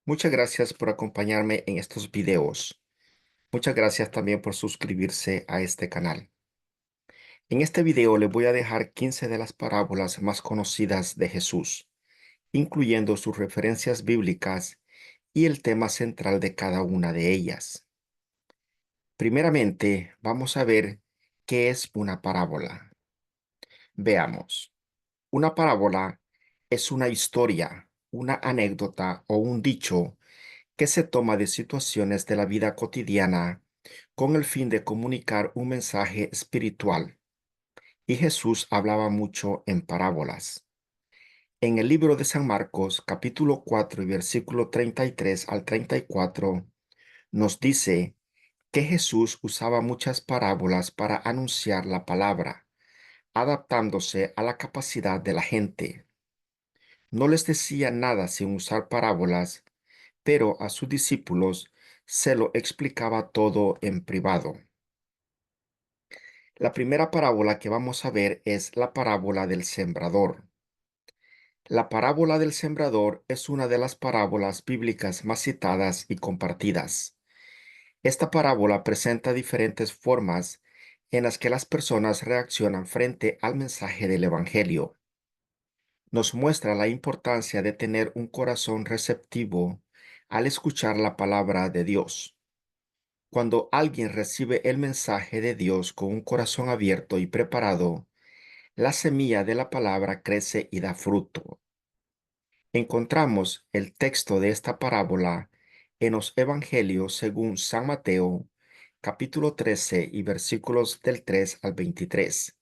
Muchas gracias por acompañarme en estos videos. Muchas gracias también por suscribirse a este canal. En este video le voy a dejar 15 de las parábolas más conocidas de Jesús, incluyendo sus referencias bíblicas y el tema central de cada una de ellas. Primeramente, vamos a ver qué es una parábola. Veamos. Una parábola es una historia, una anécdota o un dicho que se toma de situaciones de la vida cotidiana con el fin de comunicar un mensaje espiritual. Y Jesús hablaba mucho en parábolas. En el libro de San Marcos, capítulo 4 y versículo 33 al 34, nos dice que Jesús usaba muchas parábolas para anunciar la palabra, adaptándose a la capacidad de la gente. No les decía nada sin usar parábolas, pero a sus discípulos se lo explicaba todo en privado. La primera parábola que vamos a ver es la parábola del sembrador. La parábola del sembrador es una de las parábolas bíblicas más citadas y compartidas. Esta parábola presenta diferentes formas en las que las personas reaccionan frente al mensaje del Evangelio. Nos muestra la importancia de tener un corazón receptivo al escuchar la palabra de Dios. Cuando alguien recibe el mensaje de Dios con un corazón abierto y preparado, la semilla de la palabra crece y da fruto. Encontramos el texto de esta parábola en los Evangelios según San Mateo, capítulo 13 y versículos del 3 al 23.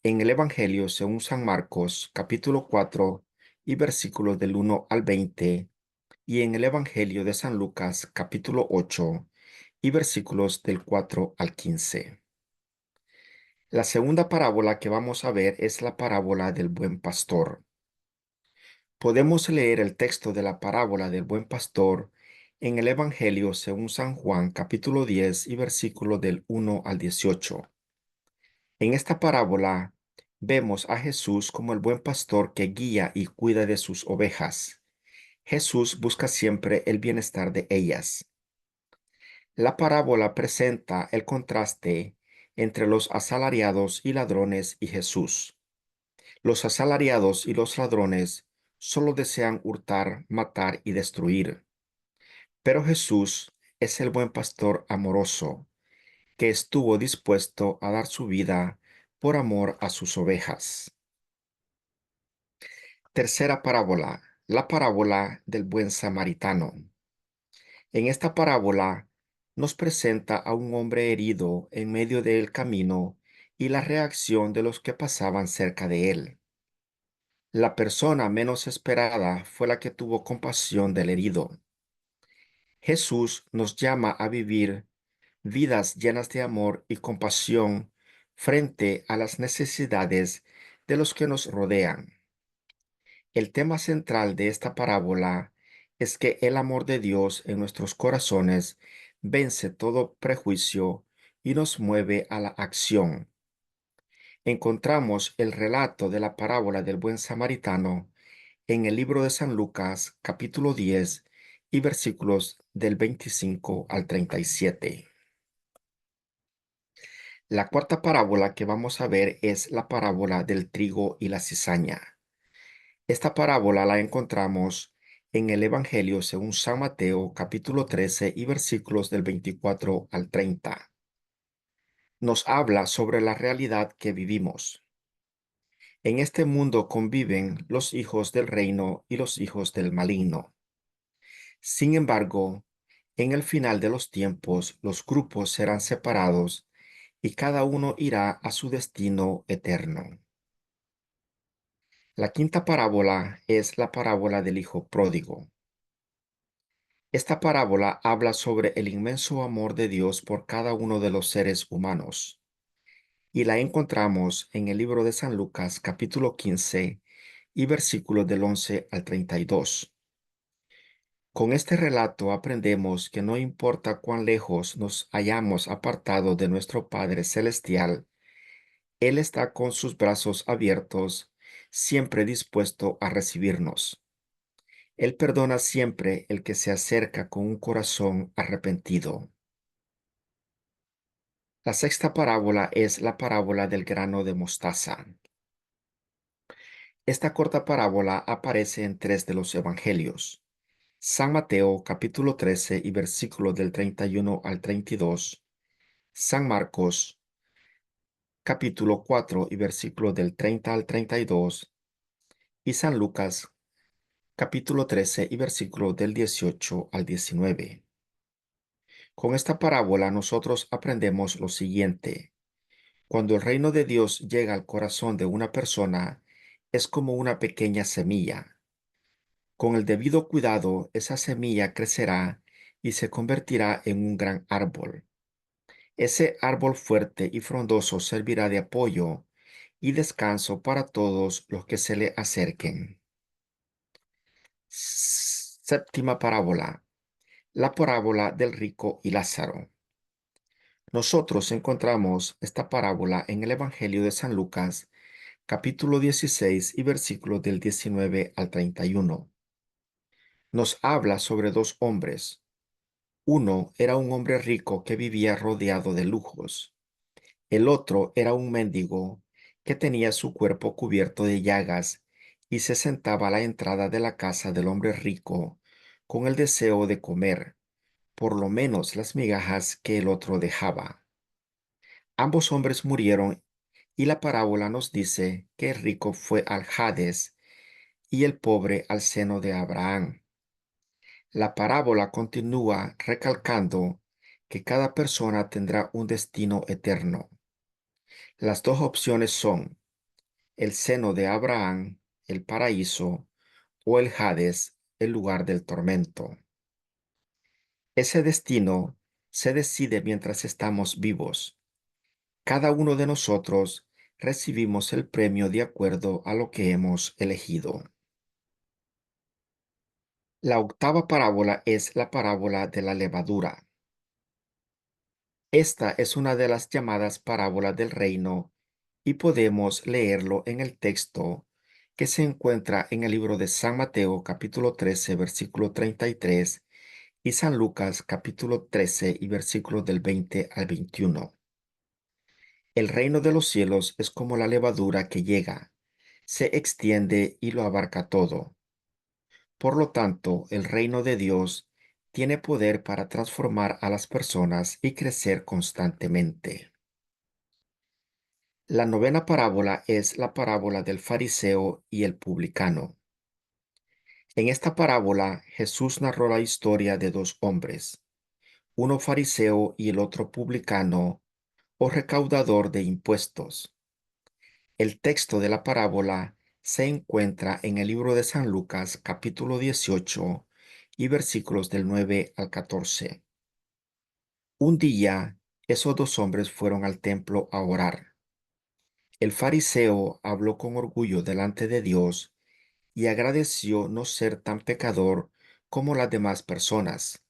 En el Evangelio según San Marcos, capítulo 4 y versículos del 1 al 20. Y en el Evangelio de San Lucas, capítulo 8 y versículos del 4 al 15. La segunda parábola que vamos a ver es la parábola del buen pastor. Podemos leer el texto de la parábola del buen pastor en el Evangelio según San Juan, capítulo 10 y versículo del 1 al 18. En esta parábola vemos a Jesús como el buen pastor que guía y cuida de sus ovejas. Jesús busca siempre el bienestar de ellas. La parábola presenta el contraste entre los asalariados y ladrones y Jesús. Los asalariados y los ladrones solo desean hurtar, matar y destruir. Pero Jesús es el buen pastor amoroso, que estuvo dispuesto a dar su vida por amor a sus ovejas. Tercera parábola, la parábola del buen samaritano. En esta parábola nos presenta a un hombre herido en medio del camino y la reacción de los que pasaban cerca de él. La persona menos esperada fue la que tuvo compasión del herido. Jesús nos llama a vivir vidas llenas de amor y compasión frente a las necesidades de los que nos rodean. El tema central de esta parábola es que el amor de Dios en nuestros corazones vence todo prejuicio y nos mueve a la acción. Encontramos el relato de la parábola del buen samaritano en el libro de San Lucas, capítulo 10 y versículos del 25 al 37. La cuarta parábola que vamos a ver es la parábola del trigo y la cizaña. Esta parábola la encontramos en el Evangelio según San Mateo, capítulo 13 y versículos del 24 al 30. Nos habla sobre la realidad que vivimos. En este mundo conviven los hijos del reino y los hijos del maligno. Sin embargo, en el final de los tiempos, los grupos serán separados y cada uno irá a su destino eterno. La quinta parábola es la parábola del hijo pródigo. Esta parábola habla sobre el inmenso amor de Dios por cada uno de los seres humanos, y la encontramos en el libro de San Lucas, capítulo 15, y versículos del 11 al 32. Con este relato aprendemos que no importa cuán lejos nos hayamos apartado de nuestro Padre Celestial, Él está con sus brazos abiertos, siempre dispuesto a recibirnos. Él perdona siempre el que se acerca con un corazón arrepentido. La sexta parábola es la parábola del grano de mostaza. Esta corta parábola aparece en tres de los evangelios. San Mateo capítulo 13 y versículos del 31 al 32. San Marcos capítulo 4 y versículos del 30 al 32. Y San Lucas capítulo 13 y versículos del 18 al 19. Con esta parábola nosotros aprendemos lo siguiente. Cuando el reino de Dios llega al corazón de una persona, es como una pequeña semilla. Con el debido cuidado, esa semilla crecerá y se convertirá en un gran árbol. Ese árbol fuerte y frondoso servirá de apoyo y descanso para todos los que se le acerquen. Séptima parábola, la parábola del rico y Lázaro. Nosotros encontramos esta parábola en el Evangelio de San Lucas, capítulo 16 y versículos del 19 al 31. Nos habla sobre dos hombres. Uno era un hombre rico que vivía rodeado de lujos. El otro era un mendigo que tenía su cuerpo cubierto de llagas y se sentaba a la entrada de la casa del hombre rico con el deseo de comer, por lo menos las migajas que el otro dejaba. Ambos hombres murieron y la parábola nos dice que el rico fue al Hades y el pobre al seno de Abraham. La parábola continúa recalcando que cada persona tendrá un destino eterno. Las dos opciones son el seno de Abraham, el paraíso, o el Hades, el lugar del tormento. Ese destino se decide mientras estamos vivos. Cada uno de nosotros recibimos el premio de acuerdo a lo que hemos elegido. La octava parábola es la parábola de la levadura. Esta es una de las llamadas parábolas del reino y podemos leerlo en el texto que se encuentra en el libro de San Mateo capítulo 13 versículo 33 y San Lucas capítulo 13 y versículos del 20 al 21. El reino de los cielos es como la levadura que llega, se extiende y lo abarca todo. Por lo tanto, el reino de Dios tiene poder para transformar a las personas y crecer constantemente. La novena parábola es la parábola del fariseo y el publicano. En esta parábola, Jesús narró la historia de dos hombres, uno fariseo y el otro publicano o recaudador de impuestos. El texto de la parábola se encuentra en el libro de San Lucas, capítulo 18, y versículos del 9 al 14. Un día, esos dos hombres fueron al templo a orar. El fariseo habló con orgullo delante de Dios y agradeció no ser tan pecador como las demás personas.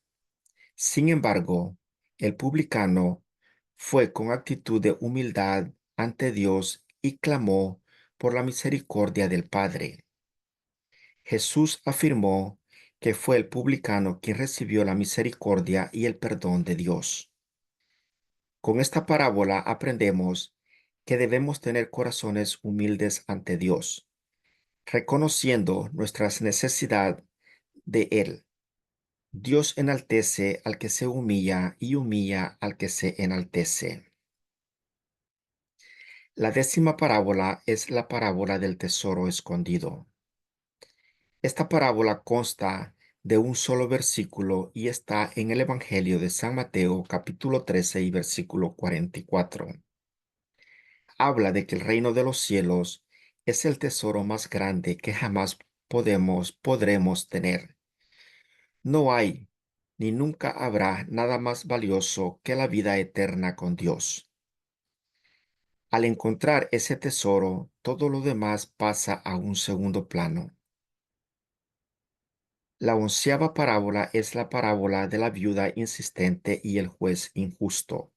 Sin embargo, el publicano fue con actitud de humildad ante Dios y clamó por la misericordia del Padre. Jesús afirmó que fue el publicano quien recibió la misericordia y el perdón de Dios. Con esta parábola aprendemos que debemos tener corazones humildes ante Dios, reconociendo nuestras necesidad de Él. Dios enaltece al que se humilla y humilla al que se enaltece. La décima parábola es la parábola del tesoro escondido. Esta parábola consta de un solo versículo y está en el Evangelio de San Mateo capítulo 13 y versículo 44. Habla de que el reino de los cielos es el tesoro más grande que jamás podremos tener. No hay ni nunca habrá nada más valioso que la vida eterna con Dios. Al encontrar ese tesoro, todo lo demás pasa a un segundo plano. La onceava parábola es la parábola de la viuda insistente y el juez injusto.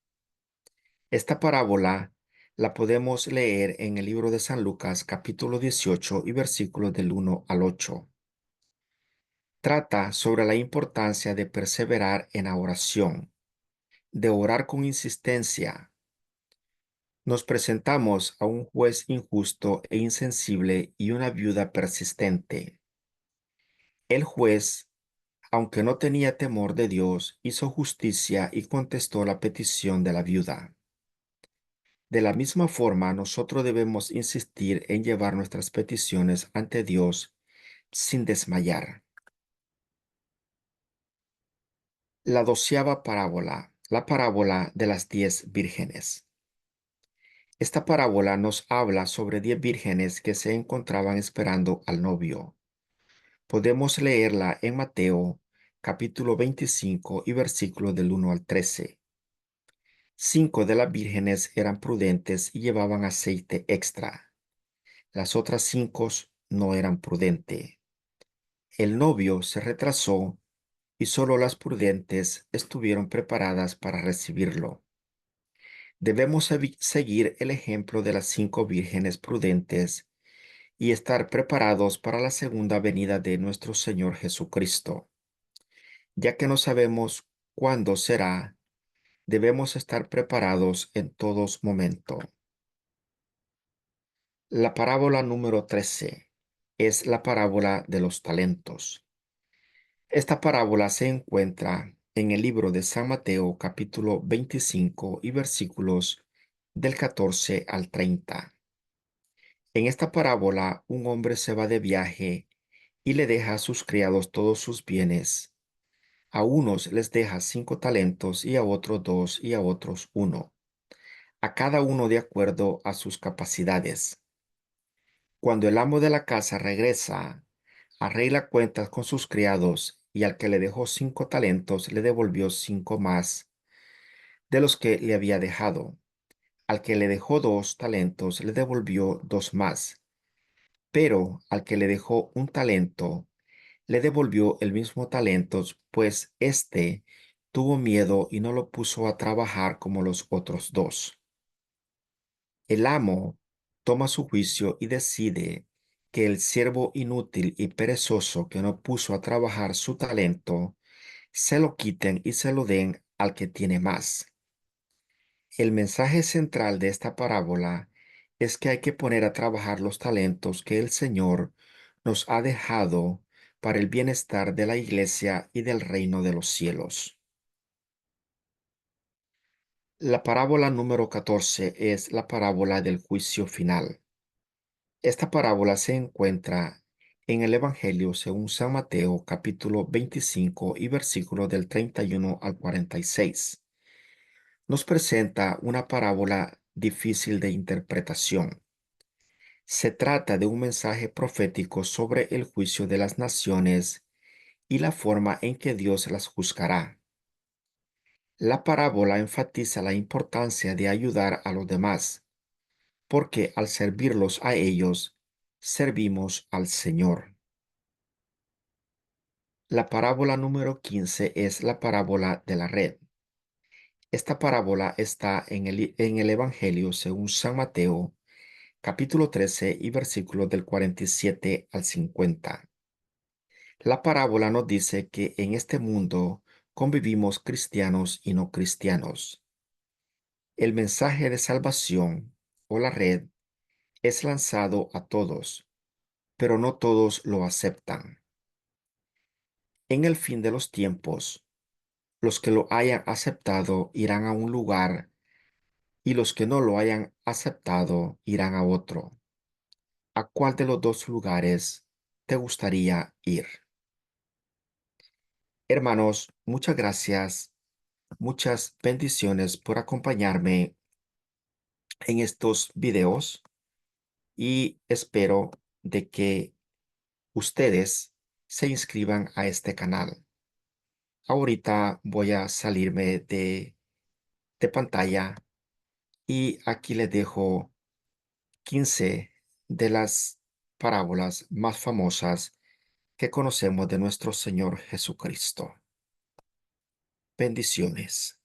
Esta parábola la podemos leer en el libro de San Lucas, capítulo 18 y versículos del 1 al 8. Trata sobre la importancia de perseverar en la oración, de orar con insistencia. Nos presentamos a un juez injusto e insensible y una viuda persistente. El juez, aunque no tenía temor de Dios, hizo justicia y contestó la petición de la viuda. De la misma forma, nosotros debemos insistir en llevar nuestras peticiones ante Dios sin desmayar. La 12ª parábola, la parábola de las 10 vírgenes. Esta parábola nos habla sobre 10 vírgenes que se encontraban esperando al novio. Podemos leerla en Mateo, capítulo 25 y versículos del 1 al 13. 5 de las vírgenes eran prudentes y llevaban aceite extra. Las otras 5 no eran prudentes. El novio se retrasó y solo las prudentes estuvieron preparadas para recibirlo. Debemos seguir el ejemplo de las 5 vírgenes prudentes y estar preparados para la segunda venida de nuestro Señor Jesucristo. Ya que no sabemos cuándo será, debemos estar preparados en todos momentos. La parábola número 13 es la parábola de los talentos. Esta parábola se encuentra en el libro de San Mateo capítulo 25 y versículos del 14 al 30. En esta parábola, un hombre se va de viaje y le deja a sus criados todos sus bienes. A unos les deja 5 talentos y a otros 2 y a otros 1, a cada uno de acuerdo a sus capacidades. Cuando el amo de la casa regresa, arregla cuentas con sus criados y al que le dejó 5 talentos le devolvió 5 más de los que le había dejado. Al que le dejó 2 talentos le devolvió 2 más. Pero al que le dejó 1 talento, le devolvió el mismo talento, pues éste tuvo miedo y no lo puso a trabajar como los otros 2. El amo toma su juicio y decide que el siervo inútil y perezoso que no puso a trabajar su talento, se lo quiten y se lo den al que tiene más. El mensaje central de esta parábola es que hay que poner a trabajar los talentos que el Señor nos ha dejado para el bienestar de la iglesia y del reino de los cielos. La parábola número 14 es la parábola del juicio final. Esta parábola se encuentra en el Evangelio según San Mateo capítulo 25 y versículos del 31 al 46. Nos presenta una parábola difícil de interpretación. Se trata de un mensaje profético sobre el juicio de las naciones y la forma en que Dios las juzgará. La parábola enfatiza la importancia de ayudar a los demás, porque al servirlos a ellos, servimos al Señor. La parábola número 15 es la parábola de la red. Esta parábola está en el Evangelio según San Mateo, capítulo 13 y versículos del 47 al 50. La parábola nos dice que en este mundo convivimos cristianos y no cristianos. El mensaje de salvación o la red es lanzado a todos, pero no todos lo aceptan. En el fin de los tiempos, los que lo hayan aceptado irán a un lugar y los que no lo hayan aceptado irán a otro. ¿A cuál de los dos lugares te gustaría ir? Hermanos, muchas gracias, muchas bendiciones por acompañarme en estos videos y espero de que ustedes se inscriban a este canal. Ahorita voy a salirme de pantalla y aquí les dejo 15 de las parábolas más famosas que conocemos de nuestro Señor Jesucristo. Bendiciones.